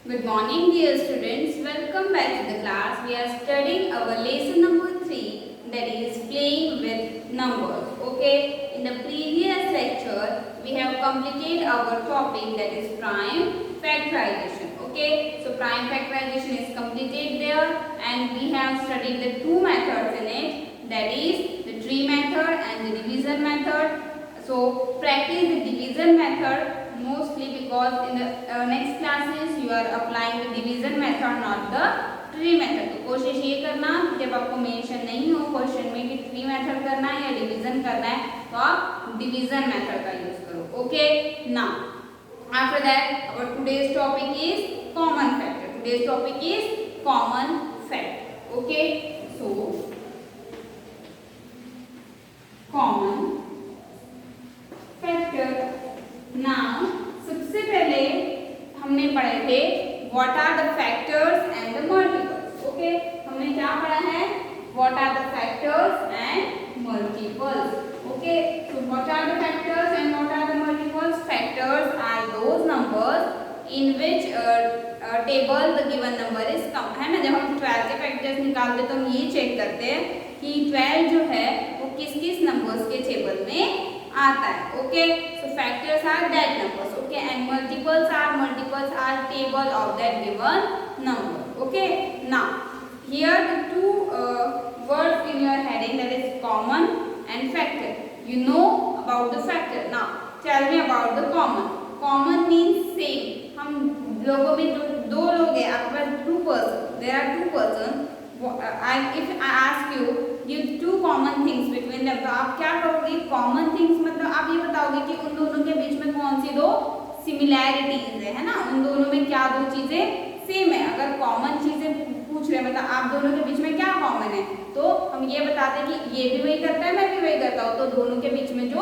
Good morning, dear students. Welcome back to the class. We are studying our lesson number 3, that is playing with numbers. Okay, in the previous lecture, we have completed our topic, that is prime factorization. Okay, so prime factorization is completed there, and we have studied the two methods in it, that is the tree method and the division method. So practice the division method mostly because in the next classes you are applying the division method, not the tree method. तो कोशिश ये करना कि जब आपको mention नहीं हो question में कि ट्री मेथड करना है या डिवीजन करना है, तो आप डिवीजन मेथड का यूज करो. Okay, now after that our today's topic is common factor. Today's topic is common factor. Okay, so common factor. Now सबसे पहले हमने पढ़े थे what are the factors and the multiples. Okay, हमने क्या पढ़ा है? What are the factors and multiples. Okay, so what are the factors and what are the multiples? Factors are those numbers in which table the given number is come. है ना, जब हम 12 के factors निकालते तो हम ये चेक करते हैं कि 12 जो है वो किस किस नंबर्स के टेबल में आता है. Okay, so factors are that numbers. Okay, and multiples are table of that given number. Okay, now here the two words in your heading, that is common and factor. You know about the factor. Now tell me about the common. Common means same. हम लोगों में दो लोग हैं, आपके पास two person. There are two persons. If I ask you give two common things between them, तो आप क्या करोगे? common things मतलब आप ये बताओगे कि उन दोनों के बीच में कौन सी दो similarities है ना, उन दोनों में क्या दो चीजें सेम है. अगर common चीजें पूछ रहे हैं मतलब आप दोनों के बीच में क्या common है, तो हम ये बताते हैं कि ये भी वही करता है, मैं भी वही करता हूँ, तो दोनों के बीच में जो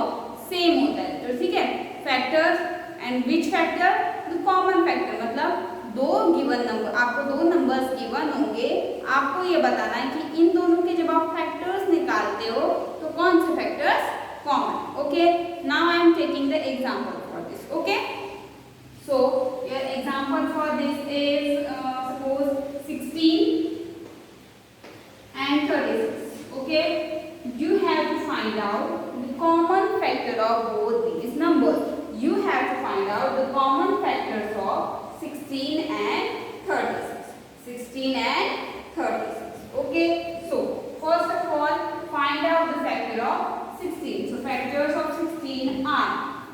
सेम होता है. तो ठीक है, factors and which factor? The common factor. मतलब दो गिवन नंबर, आपको दो नंबर्स गिवन होंगे, आपको ये बताना है कि इन दोनों के जब आप फैक्टर्स निकालते हो तो कौन से factors common. Okay, now I am taking the example for this. Okay, so your example for this is suppose 16 and 36. Okay, you have to find out the common factor of both these numbers. You have to find out the common factors of 16 and 36. 16 and 36. Okay, so first of all find out the factor of 16. So factors of 16 are,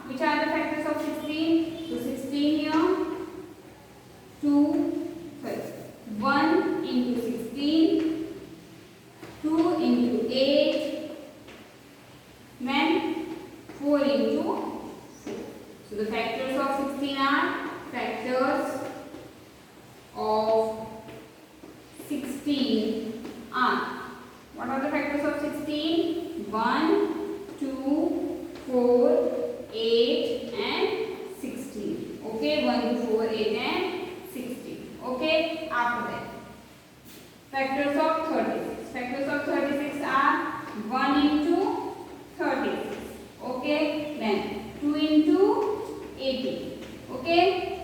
which are the factors of 16? So 16 here, 2, sorry, 1 into 16, 2 into 8, then 4 into 4. So the factors of 16 are factors of 16 are, what are the factors of 16? 1, 2, 4, 8 and 16. Okay, 1, 2, 4, 8 and 16. Okay, after that factors of 36. Factors of 36 are 1 into 36. Okay, then 2 into 18. Okay,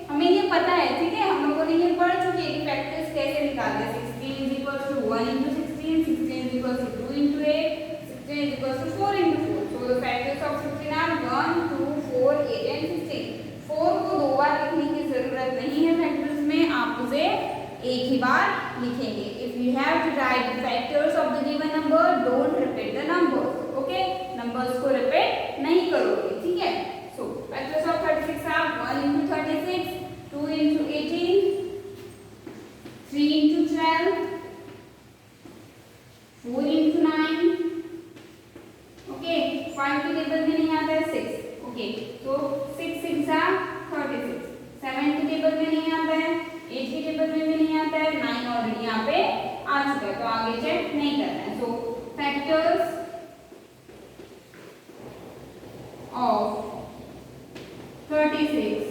हमें ये पता है, ठीक है, हम लोगों ने ये पढ़ चुके हैं कि फैक्टर्स कैसे निकालते हैं. 16 is equals to 1 into 16, 16 is equals to 2 into 8, 16 is equals to 4 into 4. So the factors of 16 are 1, 2, 4, 8 and 16. 4 को दो बार लिखने की जरूरत नहीं है फैक्टर्स में, आप उसे एक ही बार लिखेंगे. If you have to write the factors of the given number, don't repeat the numbers. Okay, numbers को repeat नहीं करोगे, ठीक है. So factors of 36 are 1 into 36, 2 into 18, 3 into 12, 4 into 9. Okay, 5 के टेबल में नहीं आता है 6. Okay, so 6 6 are 36. 7 के टेबल में नहीं आता है, 8 के टेबल में भी नहीं आता है, 9 ऑलरेडी यहाँ पे आ चुका है, तो आगे चेक नहीं करना है. So factors of 36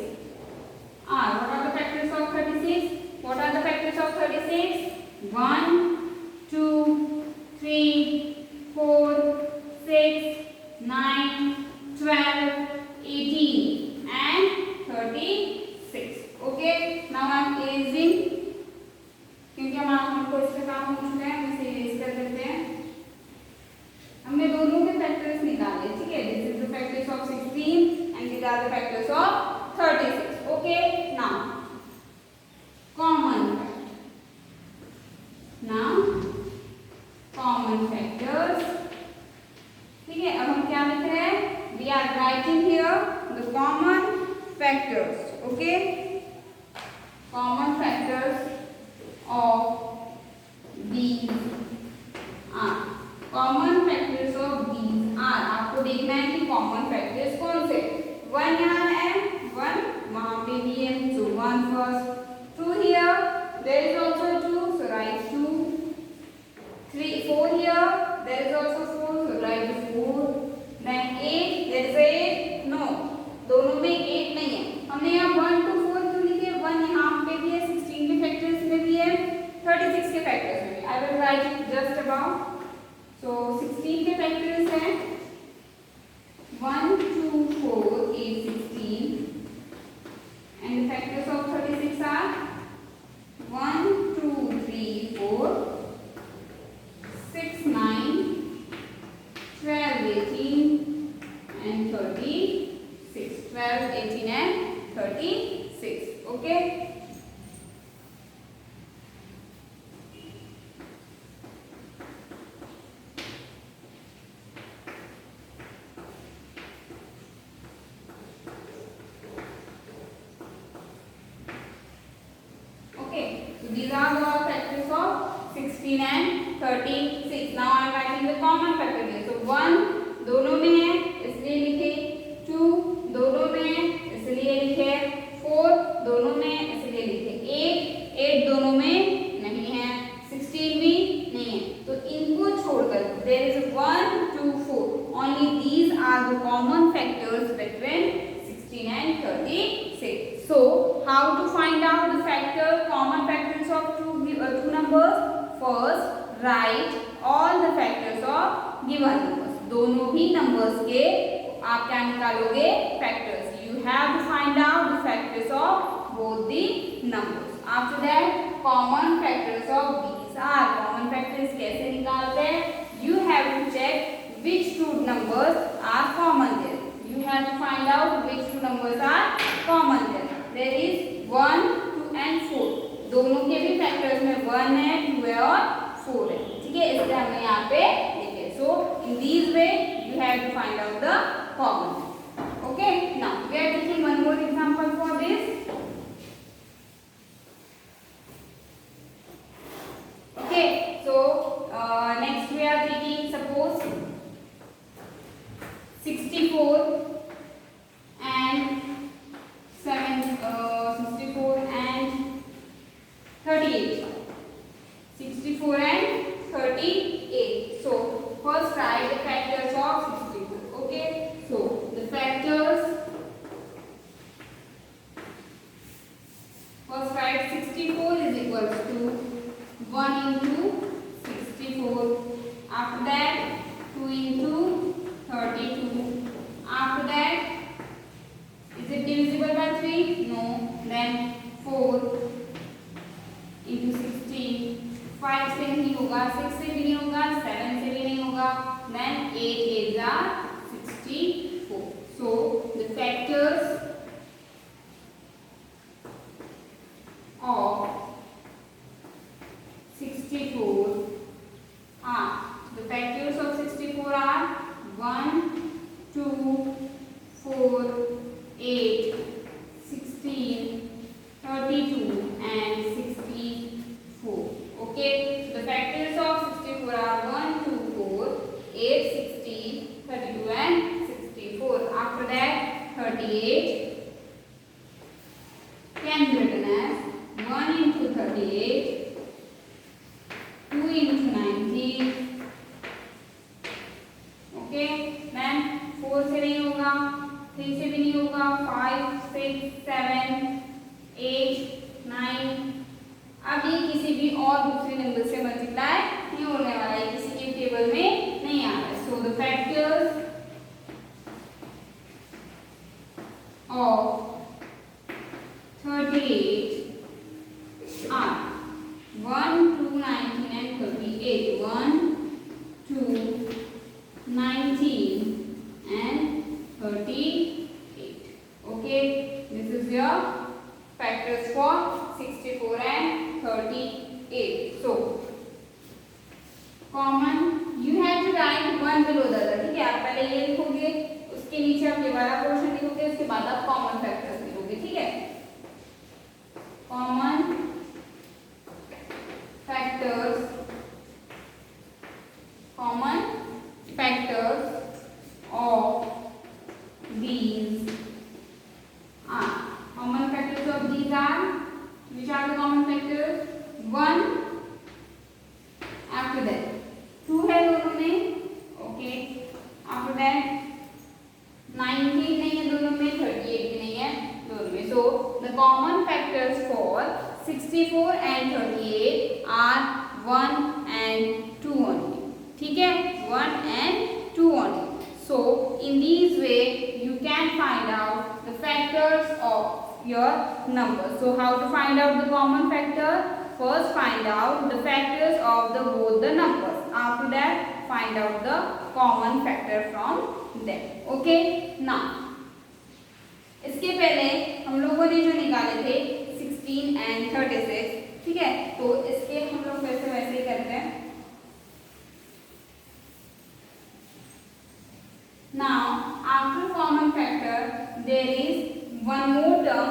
okay, common factors of these are, common factors of these are, आपको देखना है कि कॉमन फैक्टर्स कौन से। 1 यहाँ है, 1 वहाँ पे भी है, so 1 first, 2 here, there is also 2, so write 2, 3, 4 here, there is also 4, so write 4, then 8, there is 8, no, दोनों में 8 नहीं है, हमने यहाँ 1 to 4 क्यों लिखे, 1 यहाँ पे भी है, 16 के फैक्टर्स में भी है, 36 के फैक्टर्स में भी। I will write it just about, so 16 के फैक्टर्स हैं 1, 2, 4, 8, 16, and the factors of 36 are 1, 2, 3, 4, 6, 9, 12, 18, and 36. 12, 18, and 36. Okay. These are the factors of 16 and 36. Now I am writing the common factor here. So 1 दोनों में है इसलिए लिखे, 2 दोनों में है इसलिए लिखे, 4 दोनों में इसलिए लिखे, 8 दोनों में नहीं है, 16 भी नहीं है, तो इनको छोड़कर there is 1, 2, 4. Only these are the common factors between 16 and 36. So how to find out the common factors of two numbers? First, write all the factors of given numbers. दोनों भी numbers के आप क्या निकालोगे? Factors. You have to find out the factors of both the numbers. After that, common factors of these are. Common factors कैसे निकालते हैं? You have to check which two numbers are common there. You have to find out which two numbers are common there. There is 1, 2 and 4. दोनों के भी factors में 1 है, 2 है और 4 है, ठीक है, इसलिए हमने यहाँ पे लिखे। So in this way you have to find out the common. Okay, now we are taking one more example for this. Okay, so next we are taking suppose 64 and 38. 64 and 38. So first write the factors of 64. Okay, so the factors, first write 64 is equals to 1 into 64. After that 2 into 32. After that, is it divisible by 3? No. Then 4 into 16. 5 से नहीं होगा, 6 से भी नहीं होगा, 7 से भी नहीं होगा. Then 8 8s are 64. So the factors of 64 are, the factors of 64 are 1, 2, 4, 8, 16, 32 and 64. Okay, so the factors of 64 are 1, 2, 4, 8, 16, 32 and 64. After that 38 can be written as 1 into 38, 2 into 19. Okay, then 4 से नहीं होगा, 3 से भी नहीं होगा, 5, 6, 7, 8, 9. अब ये किसी भी और दूसरे नंबर से मल्टीप्लाई नहीं होने वाला है, किसी के टेबल में नहीं आ रहा है. So the factors of 38 are 1, 2, 19 and 38. 1, 2, 19 and 38. Okay, this is your factors for 64 and 38. So common you have to write one below the other. ठीक है, आप पहले ये लिखोगे, उसके नीचे आप ये वाला पोर्शन लिखोगे, उसके बाद आप कॉमन फैक्टर्स लिखोगे. ठीक है, are the common factors? 1, after that 2 है दोनों में, okay, after that 19 नहीं है दोनों में, 38 भी नहीं है दोनों में. So the common factors for 64 and 38 are 1 and 2 only. ठीक है, 1 and 2 only. So in this way you can find out the factors of your number. So how to find out the common factor? First find out the factors of the both the numbers. After that find out the common factor from them. Okay, now इसके पहले हम लोगों ने जो निकाले थे 16 and 36, ठीक है, तो इसके हम लोग वैसे ही करते हैं. Now after common factor there is one more term,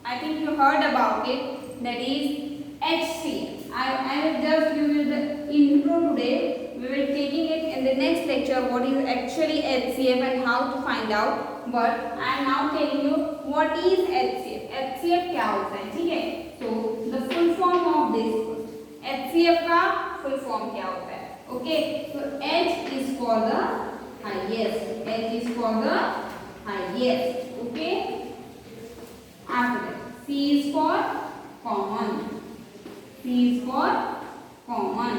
I think you heard about it, that is HCF. I will just give you the intro today. We will taking it in the next lecture what is actually HCF and how to find out. But I am now telling you what is HCF. HCF क्या होता है, ठीक है. So the full form of this HCF का full form क्या होता है. Okay, so H is for the highest. H is for the highest. Okay. After that, C is for common. C is for common.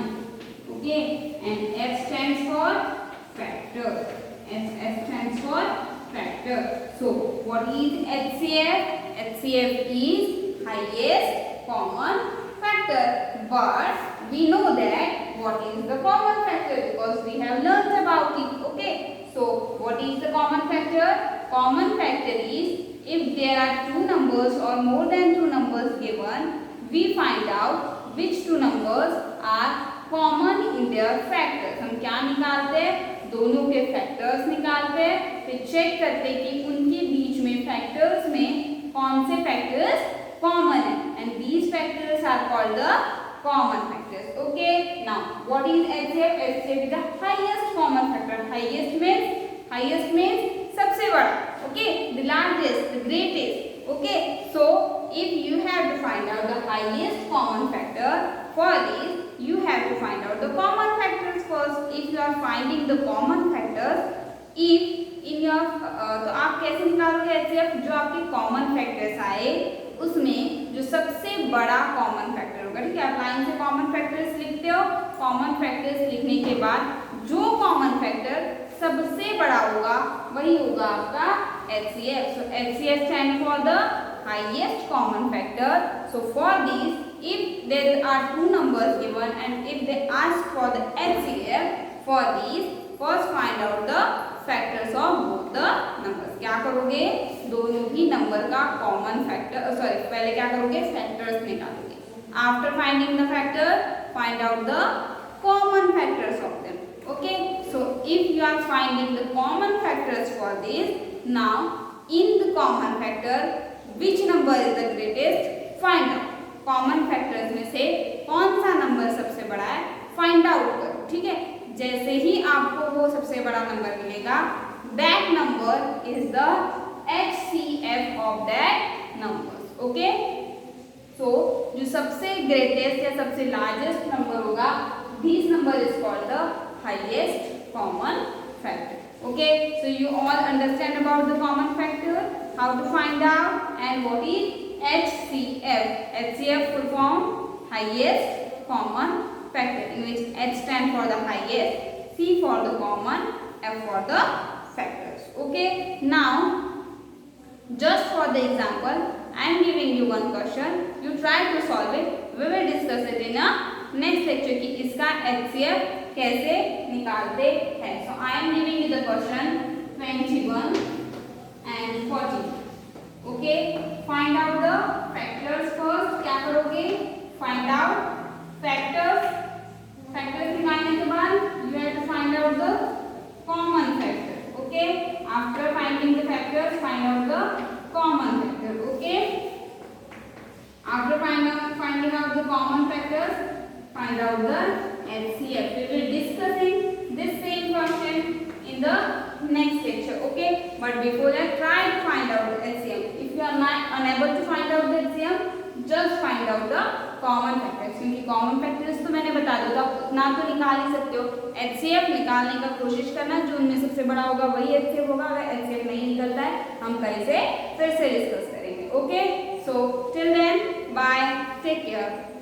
Okay. And F stands for factor. F stands for factor. So what is HCF? HCF is highest common factor. But we know that what is the common factor because we have learned about it. Okay, so what is the common factor? Common factor is if there are two numbers or more than two numbers given, we find out which two numbers are common in their factors. हम क्या निकालते हैं? दोनों के factors निकालते हैं, फिर check करते हैं कि उनके बीच में factors में कौन से factors common है, and these factors are called the common factors. Okay, now what is HCF? HCF is the highest common factor. Highest means सबसे बड़ा. Okay, the largest, the greatest. Okay, so if you have to find out the highest common factor, for this you have to find out the common factors first. If you are finding the common factors, if in your तो आप कैसे निकालोगे HCF? जो आपके common factors आए उसमें जो सबसे बड़ा कॉमन फैक्टर होगा, ठीक है, आप लाइन से कॉमन फैक्टर्स लिखते हो. कॉमन फैक्टर्स लिखने के बाद जो कॉमन फैक्टर सबसे बड़ा होगा वही होगा आपका HCF. So HCF stands for the highest common factor. So for this, if there are two numbers given and if they ask for the HCF, for these first find out the factors of both the numbers. क्या करोगे? दोनों ही number का common factor, sorry पहले क्या करोगे? Factors निकालोगे. After finding the factor find out the common factors of them. Okay, so if you are finding the common factors for this, now in the common factor which number is the greatest? Find out. common factors में से कौन सा number सबसे बड़ा है find out करो. ठीक है, जैसे ही आपको वो सबसे बड़ा नंबर मिलेगा, that number is the HCF of that numbers. Okay, so जो सबसे greatest या सबसे largest number होगा, this number is called the highest common factor. Okay, so you all understand about the common factor, how to find out, and what is HCF. HCF full form highest common factor, in which H stand for the highest, C for the common, F for the factors. Okay, now just for the example I am giving you one question, you try to solve it. We will discuss it in a next lecture कि इसका HCF कैसे निकालते हैं. So I am giving you the question 21 and 14. Okay, find out the factors first. क्या करोगे? Find out factors. Factors निकालने के बाद you have to find out the common factor. Okay, after finding the factors, find out the common factor. Okay, after finding out the common factors, find out the HCF. We will discussing this same question in the next lecture. Okay, but before that try to find out the HCF. If you are not unable to find out the HCF, just find find out the common factors, क्योंकि common factors तो मैंने बता दिया, तो आप उतना तो निकाल ही सकते हो। HCF निकालने का कोशिश करना, जो उनमें सबसे बड़ा होगा वही HCF होगा। अगर HCF नहीं निकलता है हम कल से फिर से डिस्कस करेंगे। Okay, so till then bye, take care.